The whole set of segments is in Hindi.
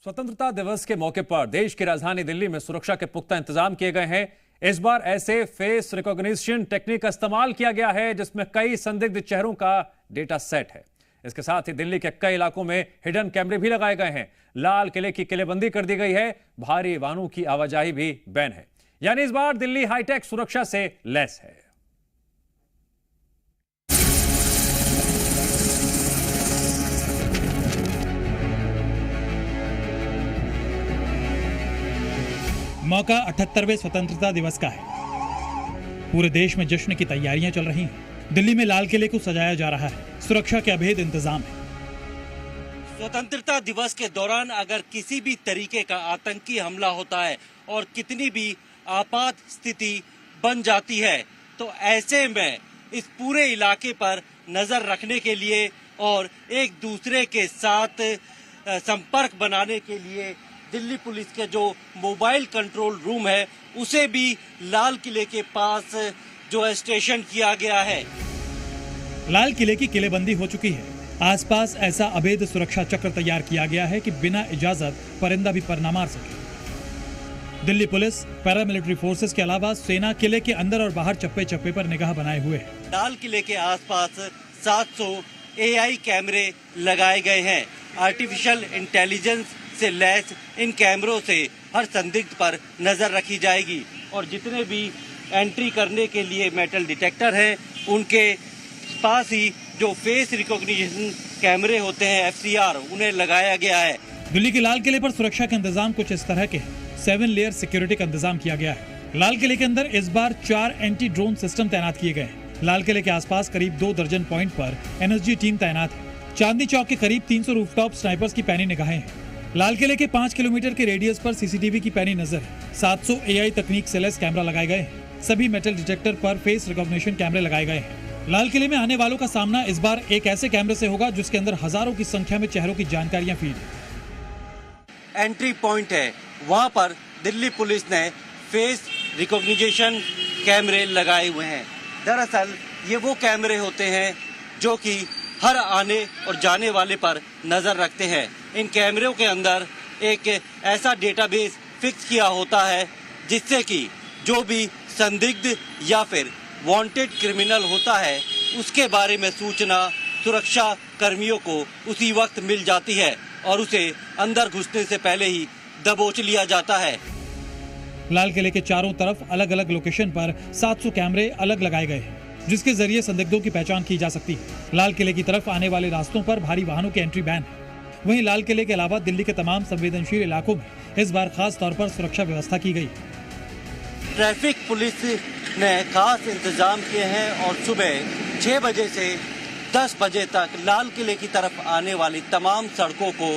स्वतंत्रता दिवस के मौके पर देश की राजधानी दिल्ली में सुरक्षा के पुख्ता इंतजाम किए गए हैं। इस बार ऐसे फेस रिकॉग्निशन टेक्निक का इस्तेमाल किया गया है जिसमें कई संदिग्ध चेहरों का डेटा सेट है। इसके साथ ही दिल्ली के कई इलाकों में हिडन कैमरे भी लगाए गए हैं। लाल किले की किलेबंदी कर दी गई है। भारी वाहनों की आवाजाही भी बैन है। यानी इस बार दिल्ली हाईटेक सुरक्षा से लैस है। मौका 78वें स्वतंत्रता दिवस का है। पूरे देश में जश्न की तैयारियां चल रही हैं। दिल्ली में लाल किले को सजाया जा रहा है। सुरक्षा के अभेद इंतजाम है। स्वतंत्रता दिवस के दौरान अगर किसी भी तरीके का आतंकी हमला होता है और कितनी भी आपात स्थिति बन जाती है तो ऐसे में इस पूरे इलाके पर नजर रखने के लिए और एक दूसरे के साथ संपर्क बनाने के लिए दिल्ली पुलिस के जो मोबाइल कंट्रोल रूम है उसे भी लाल किले के पास जो है स्टेशन किया गया है। लाल किले की किलेबंदी हो चुकी है। आसपास ऐसा अभेद सुरक्षा चक्र तैयार किया गया है कि बिना इजाजत परिंदा भी पर न मार सके। दिल्ली पुलिस, पैरामिलिट्री फोर्सेस के अलावा सेना किले के अंदर और बाहर चप्पे चप्पे पर निगाह बनाए हुए है। लाल किले के आसपास 700 AI कैमरे लगाए गए हैं। आर्टिफिशियल इंटेलिजेंस से लैस इन कैमरों से हर संदिग्ध पर नजर रखी जाएगी और जितने भी एंट्री करने के लिए मेटल डिटेक्टर हैं उनके पास ही जो फेस रिकॉग्निशन कैमरे होते हैं FCR उन्हें लगाया गया है। दिल्ली के लाल किले पर सुरक्षा के इंतजाम कुछ इस तरह के हैं। 7 लेयर सिक्योरिटी का इंतजाम किया गया है। लाल किले के अंदर इस बार 4 एंटी ड्रोन सिस्टम तैनात किए गए हैं। लाल किले के आसपास करीब 2 दर्जन पॉइंट पर NSG टीम तैनात है। चांदनी चौक के करीब 300 रूफटॉप स्नाइपर्स की पैनी निगाहें हैं। लाल किले के 5 किलोमीटर के रेडियस पर CCTV की पैनी नजर है। 700 AI तकनीक से लैस कैमरा लगाए गए हैं। सभी मेटल डिटेक्टर पर फेस रिकॉग्निशन कैमरे लगाए गए हैं। लाल किले में आने वालों का सामना इस बार एक ऐसे कैमरे से होगा जिसके अंदर हजारों की संख्या में चेहरों की जानकारियां फीड है। एंट्री पॉइंट है, वहां पर दिल्ली पुलिस ने फेस रिकॉग्निशन कैमरे लगाए हुए हैं। दरअसल ये वो कैमरे होते हैं जो कि हर आने और जाने वाले पर नजर रखते हैं। इन कैमरों के अंदर एक ऐसा डेटाबेस फिक्स किया होता है जिससे कि जो भी संदिग्ध या फिर वांटेड क्रिमिनल होता है उसके बारे में सूचना सुरक्षा कर्मियों को उसी वक्त मिल जाती है और उसे अंदर घुसने से पहले ही दबोच लिया जाता है। लाल किले के चारों तरफ अलग अलग लोकेशन पर 700 कैमरे अलग लगाए गए हैं जिसके जरिए संदिग्धों की पहचान की जा सकती है। लाल किले की तरफ आने वाले रास्तों पर भारी वाहनों की एंट्री बैन है। वहीं लाल किले के अलावा दिल्ली के तमाम संवेदनशील इलाकों में इस बार खास तौर पर सुरक्षा व्यवस्था की गई। ट्रैफिक पुलिस ने खास इंतजाम किए हैं और सुबह 6 बजे से 10 बजे तक लाल किले की तरफ आने वाली तमाम सड़कों को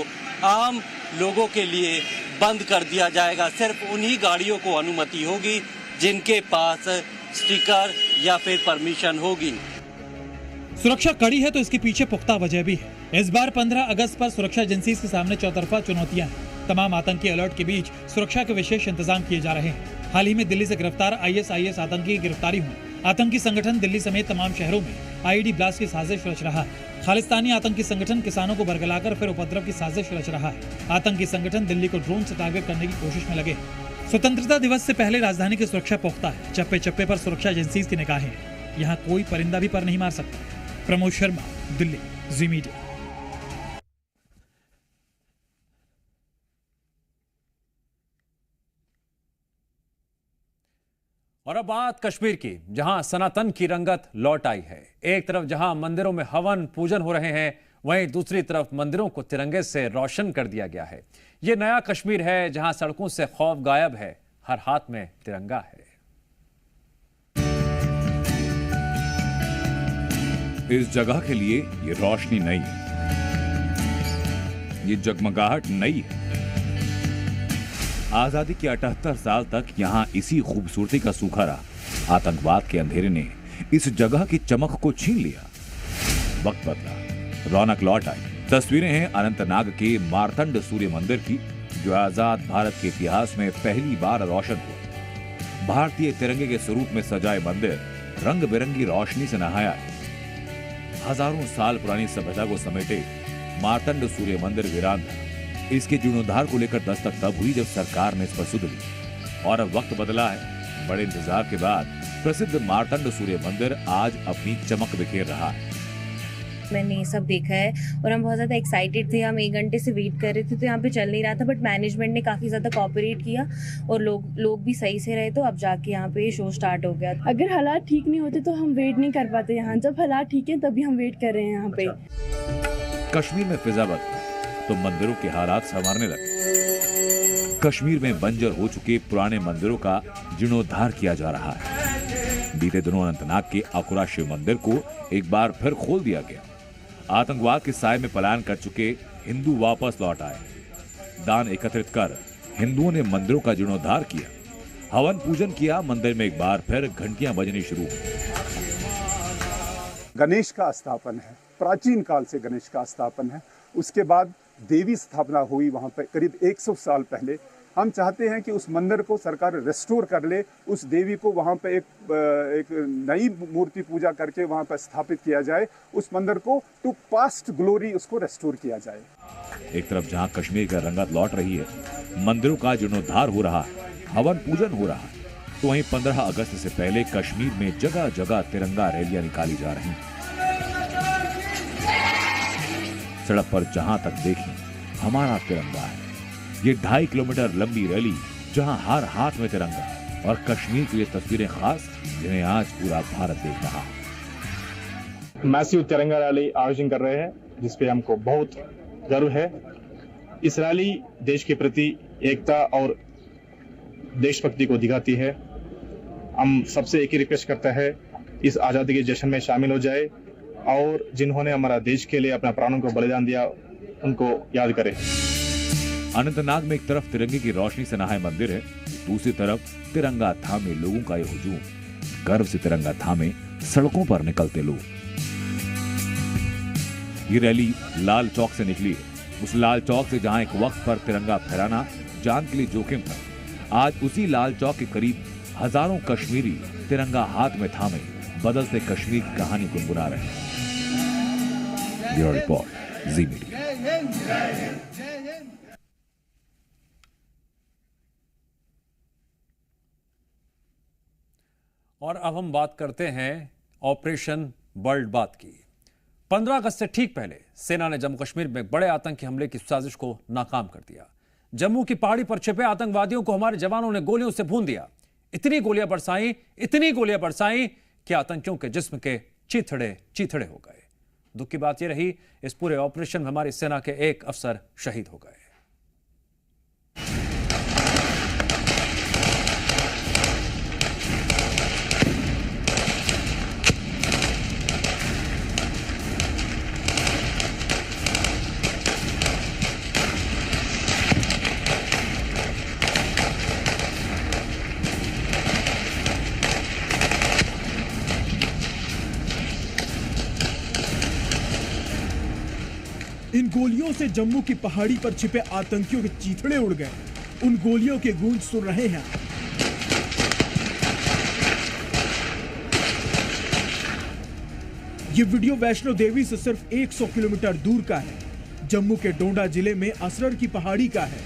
आम लोगों के लिए बंद कर दिया जाएगा। सिर्फ उन्हीं गाड़ियों को अनुमति होगी जिनके पास स्टिकर या फिर परमिशन होगी। सुरक्षा कड़ी है तो इसके पीछे पुख्ता वजह भी है। इस बार 15 अगस्त पर सुरक्षा एजेंसी के सामने चौतरफा चुनौतियां हैं। तमाम आतंकी अलर्ट के बीच सुरक्षा के विशेष इंतजाम किए जा रहे हैं। हाल ही में दिल्ली से गिरफ्तार ISIS आतंकी की गिरफ्तारी हुई। आतंकी संगठन दिल्ली समेत तमाम शहरों में IED ब्लास्ट की साजिश रच रहा है। खालिस्तानी आतंकी संगठन किसानों को बरगलाकर फिर उपद्रव की साजिश रच रहा है। आतंकी संगठन दिल्ली को ड्रोन से टारगेट करने की कोशिश में लगे। स्वतंत्रता दिवस से पहले राजधानी की सुरक्षा पुख्ता है। चप्पे चप्पे पर सुरक्षा एजेंसीज की निगाहें। यहाँ कोई परिंदा भी पर नहीं मार सकता। प्रमोद शर्मा, दिल्ली, जी मीडिया। और अब बात कश्मीर की, जहां सनातन की रंगत लौट आई है। एक तरफ जहां मंदिरों में हवन पूजन हो रहे हैं वहीं दूसरी तरफ मंदिरों को तिरंगे से रोशन कर दिया गया है। यह नया कश्मीर है जहां सड़कों से खौफ गायब है, हर हाथ में तिरंगा है। इस जगह के लिए ये रोशनी नई है, ये जगमगाहट नई है। आजादी के 78 साल तक यहां इसी खूबसूरती का सूखा रहा। आतंकवाद के अंधेरे ने इस जगह की चमक को छीन लिया। वक्त बदला, रौनक लौट आई। तस्वीरें हैं अनंतनाग के मार्तंड सूर्य मंदिर की, जो आजाद भारत के इतिहास में पहली बार रोशन हुआ। भारतीय तिरंगे के स्वरूप में सजाए मंदिर रंग बिरंगी रोशनी से नहाया है। हजारों साल पुरानी सभ्यता को समेटे मार्तंड सूर्य मंदिर वीरान था। इसके जीर्णोद्धार को लेकर दस्तक तब हुई जब सरकार ने इस पर सुध ली और अब वक्त बदला है। बड़े इंतजार के बाद प्रसिद्ध मार्तंड सूर्य मंदिर आज अपनी चमक बिखेर रहा है। मैंने ये सब देखा है और हम बहुत ज़्यादा एक्साइटेड थे। हम 1 घंटे से वेट कर रहे थे तो यहाँ पे चल नहीं रहा था, बट मैनेजमेंट ने काफ़ी ज़्यादा कोऑपरेट किया और लोग भी सही से रहे, तो अब जाके यहाँ पे शो स्टार्ट हो गया। अगर हालात ठीक नहीं होते तो हम वेट नहीं कर पाते यहाँ, जब हालात ठीक है तभी हम वेट कर रहे हैं यहाँ पे। कश्मीर में फिजा बदली तो मंदिरों के हालात संवारने लगे। कश्मीर में बंजर हो चुके पुराने मंदिरों का जीर्णोद्धार किया जा रहा है। बीते दिनों अनंतनाग के अकुरा शिव मंदिर को एक बार फिर खोल दिया गया। आतंकवाद के साए में पलायन कर चुके हिंदू वापस लौट आए। दान एकत्रित कर हिंदुओं ने मंदिरों का जीर्णोद्धार किया, हवन पूजन किया। मंदिर में एक बार फिर घंटियां बजनी शुरू हुई। गणेश का स्थापन है, प्राचीन काल से गणेश का स्थापन है। उसके बाद देवी स्थापना हुई वहाँ पर करीब 100 साल पहले। हम चाहते हैं कि उस मंदिर को सरकार रेस्टोर कर ले, उस देवी को वहाँ पे एक नई मूर्ति पूजा करके वहाँ पर स्थापित किया जाए। उस मंदिर को टू पास्ट ग्लोरी उसको रेस्टोर किया जाए। एक तरफ जहाँ कश्मीर की रंगत लौट रही है, मंदिरों का जीर्णोद्धार हो रहा है, हवन पूजन हो रहा है, तो वहीं 15 अगस्त से पहले कश्मीर में जगह जगह तिरंगा रैलियां निकाली जा रही हैं। सड़क पर जहां तक देखें हमारा तिरंगा है। ये 2.5 किलोमीटर लंबी रैली जहां हर हाथ में तिरंगा और कश्मीर की ये तस्वीरें खास जिन्हें आज पूरा भारत देख रहा है। मैसिव तिरंगा रैली आयोजन कर रहे हैं जिसपे हमको बहुत गर्व है। इस रैली देश के प्रति एकता और देशभक्ति को दिखाती है। हम सबसे एक ही रिक्वेस्ट करते हैं, इस आज़ादी के जश्न में शामिल हो जाए और जिन्होंने हमारा देश के लिए अपना प्राणों को बलिदान दिया उनको याद करें। अनंतनाग में एक तरफ तिरंगे की रोशनी से नहाए मंदिर है, दूसरी तरफ तिरंगा थामे लोगों का ये हुजूम। गर्व से तिरंगा थामे सड़कों पर निकलते लोग। ये रैली लाल चौक से निकली है। उस लाल चौक से जहां एक वक्त पर तिरंगा फहराना जान के लिए जोखिम था, आज उसी लाल चौक के करीब हजारों कश्मीरी तिरंगा हाथ में थामे बदलते कश्मीर की कहानी गुनगुना रहे हैं। ब्यूरो रिपोर्ट, जी मीडिया। और अब हम बात करते हैं ऑपरेशन वर्ल्ड बात की। 15 अगस्त से ठीक पहले सेना ने जम्मू कश्मीर में बड़े आतंकी हमले की साजिश को नाकाम कर दिया। जम्मू की पहाड़ी पर छिपे आतंकवादियों को हमारे जवानों ने गोलियों से भून दिया। इतनी गोलियां बरसाई कि आतंकियों के जिस्म के चीथड़े हो गए। दुख की बात यह रही, इस पूरे ऑपरेशन में हमारी सेना के एक अफसर शहीद हो गए। इन गोलियों से जम्मू की पहाड़ी पर छिपे आतंकियों के चीथड़े उड़ गए। उन गोलियों के गूंज सुन रहे हैं। ये वीडियो वैष्णो देवी से सिर्फ 100 किलोमीटर दूर का है। जम्मू के डोडा जिले में असरर की पहाड़ी का है,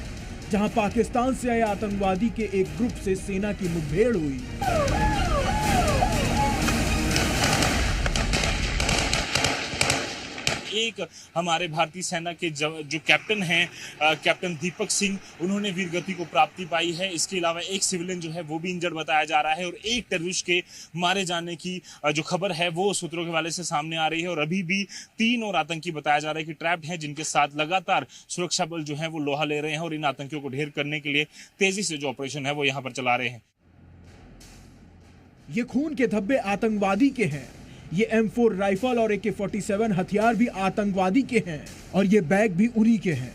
जहां पाकिस्तान से आए आतंकवादी के एक ग्रुप से सेना की मुठभेड़ हुई। एक हमारे भारतीय सेना के जो कैप्टन हैं, कैप्टन दीपक सिंह, उन्होंने वीरगति को प्राप्ति पाई है। इसके अलावा एक सिविलियन जो है वो भी इंजर्ड बताया जा रहा है और एक टेररिस्ट के मारे जाने की जो खबर है वो सूत्रों के हवाले से सामने आ रही है। और अभी भी 3 और आतंकी बताया जा रहा है कि ट्रैप्ड हैं, जिनके साथ लगातार सुरक्षा बल जो है वो लोहा ले रहे हैं और इन आतंकियों को ढेर करने के लिए तेजी से जो ऑपरेशन है वो यहाँ पर चला रहे हैं। ये खून के धब्बे आतंकवादी के हैं। ये M4 राइफल और AK-47 हथियार भी आतंकवादी के हैं और ये बैग भी उन्हीं के हैं।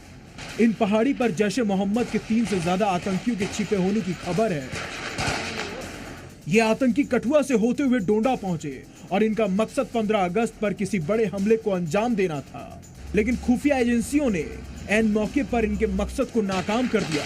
इन पहाड़ी पर जैश-ए मोहम्मद के 3 से ज्यादा आतंकियों के छिपे होने की खबर है। ये आतंकी कठुआ से होते हुए डोडा पहुंचे और इनका मकसद 15 अगस्त पर किसी बड़े हमले को अंजाम देना था, लेकिन खुफिया एजेंसियों ने ऐन मौके पर इनके मकसद को नाकाम कर दिया।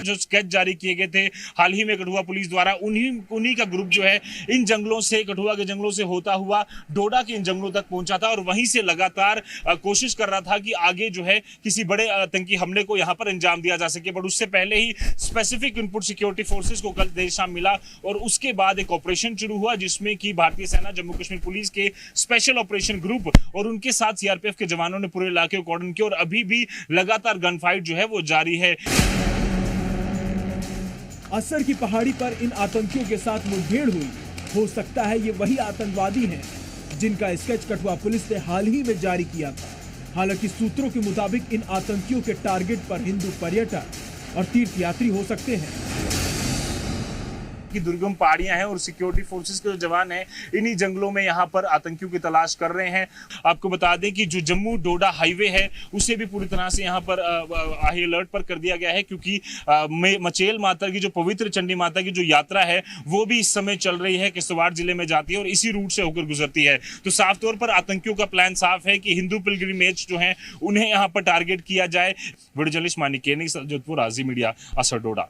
जो स्केच जारी किए गए थे हाल ही में कठुआ पुलिस द्वारा, उन्हीं का ग्रुप जो है इन जंगलों से, कठुआ के जंगलों से होता हुआ डोडा के इन जंगलों तक पहुंचा था और वहीं से लगातार कोशिश कर रहा था कि आगे जो है किसी बड़े आतंकी हमले को यहां पर अंजाम दिया जा सके। बट उससे पहले ही स्पेसिफिक इनपुट सिक्योरिटी फोर्सेस को कल देर शाम मिला और उसके बाद एक ऑपरेशन शुरू हुआ जिसमें कि भारतीय सेना, जम्मू कश्मीर पुलिस के स्पेशल ऑपरेशन ग्रुप और उनके साथ सीआरपीएफ के जवानों ने पूरे इलाके को कॉर्डन किया और अभी भी लगातार गन फाइट जो है वो जारी है। असर की पहाड़ी पर इन आतंकियों के साथ मुठभेड़ हुई। हो सकता है ये वही आतंकवादी हैं जिनका स्केच कठुआ पुलिस ने हाल ही में जारी किया था। हालांकि सूत्रों के मुताबिक इन आतंकियों के टारगेट पर हिंदू पर्यटक और तीर्थ यात्री हो सकते हैं। की दुर्गम पहाड़ियां हैं और सिक्योरिटी फोर्सेस के जो जवान हैं इन्हीं जंगलों में यहां पर आतंकियों की तलाश कर रहे हैं। आपको बता दें कि जो जम्मू डोडा हाईवे है उसे भी पूरी तरह से यहां पर हाई अलर्ट पर कर दिया गया है क्योंकि मचेल माता की, जो पवित्र चंडी माता की जो यात्रा है वो भी इस समय चल रही है, किश्तवाड़ जिले में जाती है और इसी रूट से होकर गुजरती है। तो साफ तौर पर आतंकियों का प्लान साफ है कि हिंदू पिलग्रिमेज जो है उन्हें यहाँ पर टारगेट किया जाए। वीडियो जर्नलिस्ट मानिक केनी, जोधपुर, आजी मीडिया, असर डोडा।